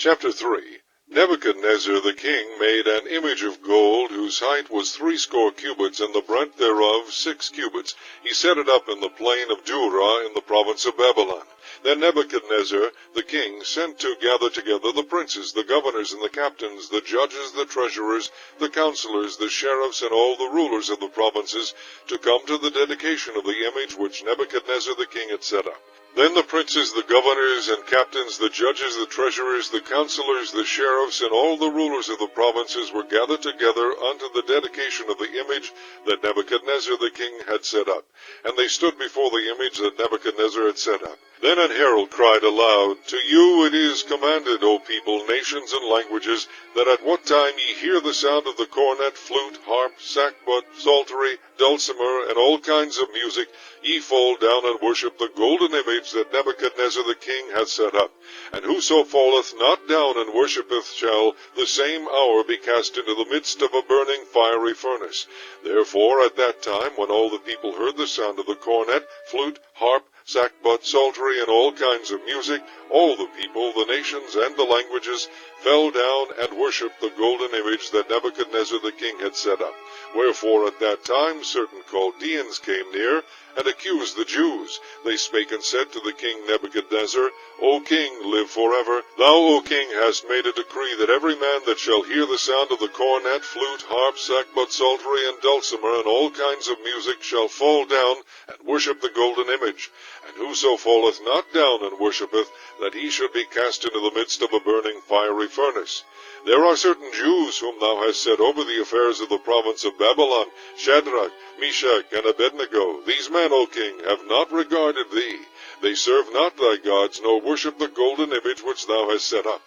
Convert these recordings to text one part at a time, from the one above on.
Chapter 3. Nebuchadnezzar the king made an image of gold, whose height was 60 cubits, and the breadth thereof 6 cubits. He set it up in the plain of Dura in the province of Babylon. Then Nebuchadnezzar the king sent to gather together the princes, the governors, and the captains, the judges, the treasurers, the counselors, the sheriffs, and all the rulers of the provinces, to come to the dedication of the image which Nebuchadnezzar the king had set up. Then the princes, the governors, and captains, the judges, the treasurers, the counselors, the sheriffs, and all the rulers of the provinces were gathered together unto the dedication of the image that Nebuchadnezzar the king had set up. And they stood before the image that Nebuchadnezzar had set up. Then an herald cried aloud, To you it is commanded, O people, nations, and languages, that at what time ye hear the sound of the cornet, flute, harp, sackbut, psaltery, dulcimer, and all kinds of music, ye fall down and worship the golden image that Nebuchadnezzar the king hath set up. And whoso falleth not down and worshippeth shall the same hour be cast into the midst of a burning fiery furnace. Therefore at that time, when all the people heard the sound of the cornet, flute, harp, sackbut, psaltery, and all kinds of music, all the people, the nations, and the languages, fell down and worshipped the golden image that Nebuchadnezzar the king had set up. Wherefore at that time certain Chaldeans came near, and accused the Jews. They spake and said to the king Nebuchadnezzar, O king, live forever. Thou, O king, hast made a decree that every man that shall hear the sound of the cornet, flute, harp, sackbut, psaltery, and dulcimer, and all kinds of music, shall fall down and worship the golden image. And whoso falleth not down and worshippeth, that he should be cast into the midst of a burning fiery furnace. There are certain Jews whom thou hast set over the affairs of the province of Babylon, Shadrach, Meshach, and Abednego. These men, O king, have not regarded thee. They serve not thy gods, nor worship the golden image which thou hast set up.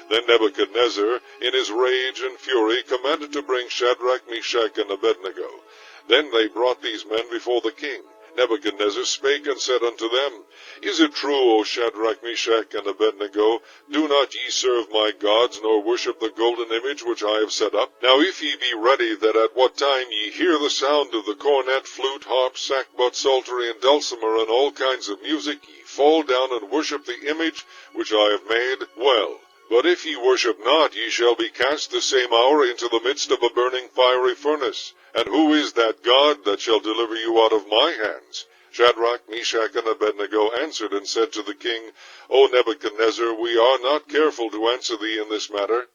Then Nebuchadnezzar, in his rage and fury, commanded to bring Shadrach, Meshach, and Abednego. Then they brought these men before the king. Nebuchadnezzar spake and said unto them, Is it true, O Shadrach, Meshach, and Abednego, do not ye serve my gods, nor worship the golden image which I have set up? Now if ye be ready, that at what time ye hear the sound of the cornet, flute, harp, sackbut, psaltery, and dulcimer, and all kinds of music, ye fall down and worship the image which I have made, well. But if ye worship not, ye shall be cast the same hour into the midst of a burning fiery furnace. And who is that God that shall deliver you out of my hands? Shadrach, Meshach, and Abednego answered and said to the king, O Nebuchadnezzar, we are not careful to answer thee in this matter.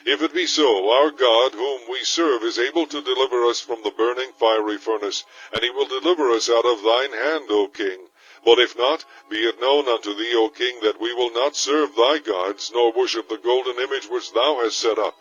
If it be so, our God, whom we serve, is able to deliver us from the burning fiery furnace, and he will deliver us out of thine hand, O king. But if not, be it known unto thee, O king, that we will not serve thy gods, nor worship the golden image which thou hast set up.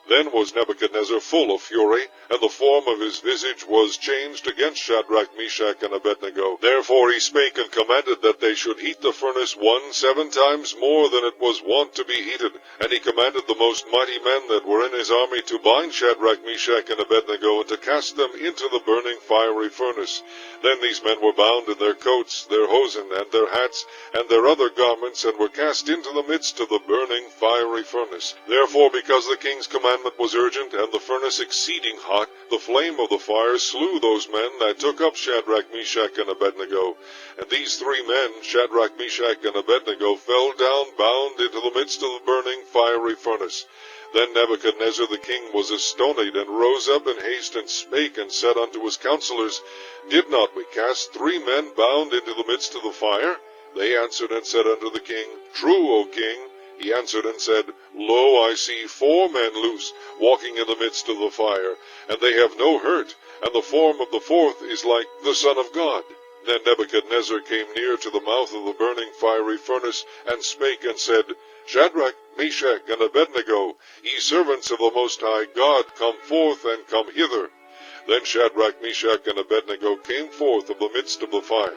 Then was Nebuchadnezzar full of fury, and the form of his visage was changed against Shadrach, Meshach, and Abednego. Therefore he spake and commanded that they should heat the furnace 7 times more than it was wont to be heated. And he commanded the most mighty men that were in his army to bind Shadrach, Meshach, and Abednego, and to cast them into the burning fiery furnace. Then these men were bound in their coats, their hosen, and their hats, and their other garments, and were cast into the midst of the burning fiery furnace. Therefore, because the king's commandment was urgent, and the furnace exceeding hot, the flame of the fire slew those men that took up Shadrach, Meshach, and Abednego. And these 3 men, Shadrach, Meshach, and Abednego, fell down bound into the midst of the burning fiery furnace. Then Nebuchadnezzar the king was astonied, and rose up in haste, and spake and said unto his counselors, Did not we cast 3 men bound into the midst of the fire? They answered and said unto the king, True, O king. He answered and said, Lo, I see 4 men loose, walking in the midst of the fire, and they have no hurt, and the form of the 4th is like the Son of God. Then Nebuchadnezzar came near to the mouth of the burning fiery furnace, and spake and said, Shadrach, Meshach, and Abednego, ye servants of the Most High God, come forth and come hither. Then Shadrach, Meshach, and Abednego came forth of the midst of the fire.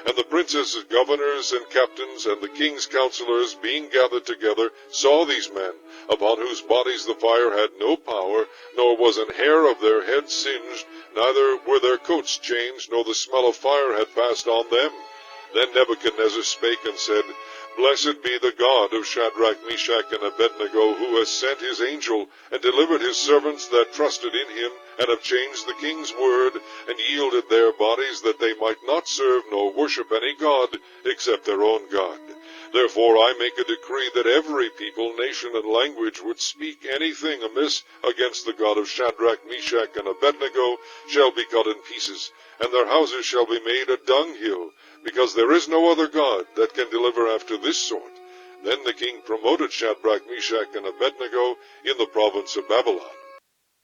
And the princes, governors, and captains, and the king's counselors, being gathered together, saw these men, upon whose bodies the fire had no power, nor was an hair of their heads singed, neither were their coats changed, nor the smell of fire had passed on them. Then Nebuchadnezzar spake and said, Blessed be the God of Shadrach, Meshach, and Abednego, who has sent his angel, and delivered his servants that trusted in him, and have changed the king's word, and yielded their bodies, that they might not serve nor worship any god, except their own God. Therefore I make a decree that every people, nation, and language which speak anything amiss against the God of Shadrach, Meshach, and Abednego shall be cut in pieces, and their houses shall be made a dunghill, because there is no other God that can deliver after this sort. Then the king promoted Shadrach, Meshach, and Abednego in the province of Babylon.